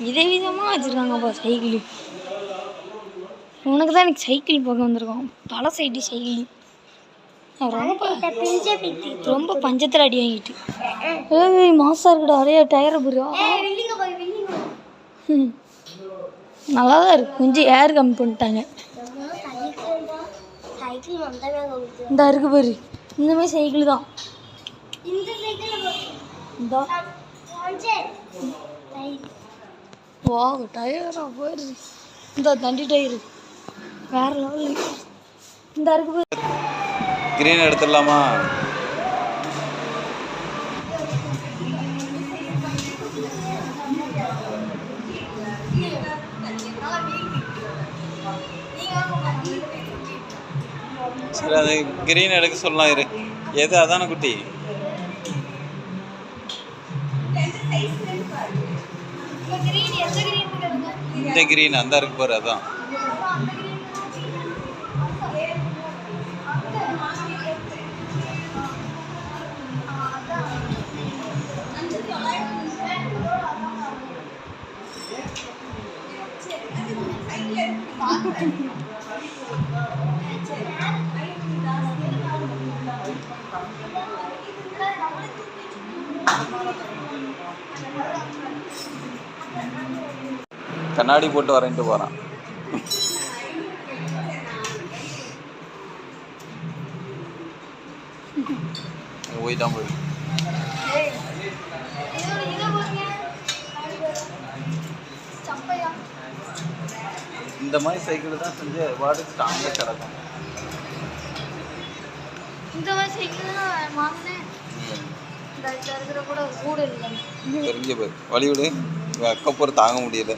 விதவிதமாக வச்சுருக்காங்கப்பா சைக்கிள். உனக்கு தான் எனக்கு சைக்கிள் பார்க்க வந்திருக்கோம். பல சைடு சைக்கிள் ரொம்ப பஞ்சத்தில் அடி வாங்கிட்டு மாசா இருக்குடா. அறையா டயரை போடுறா. நல்லா தான் இருக்கு. கொஞ்சம் ஏர் கம்மி பண்ணிட்டாங்க. இந்த இருக்கு பாரு, இந்த மாதிரி சைக்கிள் தான். வா டயரா பாரு, இந்த தண்டி டயரு வேற லெவல். இந்த இருக்கு பாரு. கிரீன் எடுத்துடலாமா? சரி, அது கிரீன் எடுக்க சொல்லலாம். இரு, எது அதான குட்டி? இந்த கிரீன் அந்த இருக்கு பாரு, அதான். கண்ணாடி போட்டு வரேன்ட்டு போகிறான். போய் தான் போய் இந்த மாதிரி சைக்கிள் தான் செஞ்சு வாடு ஸ்ட்ராங்காக கிடக்கும். இந்த மாதிரி சைக்கிள் தான் வாங்கினேன். கூட கூட இல்லை தெரிஞ்ச பேர் வழி விடு. அக்கப்பறம் தாங்க முடியல.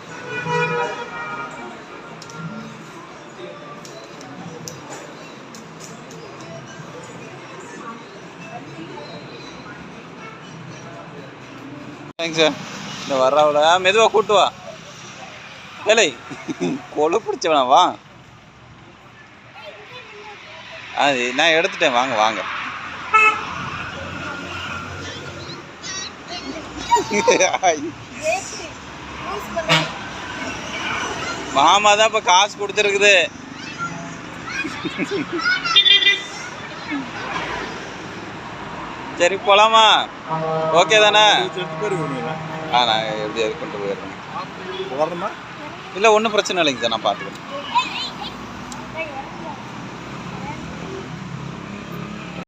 Thanks sir. இந்த வர்றவள மெதுவாக கூட்டு வா. வேலை கொலை பிடிச்சவனா வா. நான் எடுத்துட்டேன். வாங்க வாங்க. மாமா தான் இப்ப காசு கொடுத்துருக்குது. சரி போலாமா? ஓகே தானே? நான் எப்படி அது கொண்டு போயிடுறேன். இல்லை ஒன்றும் பிரச்சனை இல்லைங்க சார், நான் பார்த்துக்கிறேன்.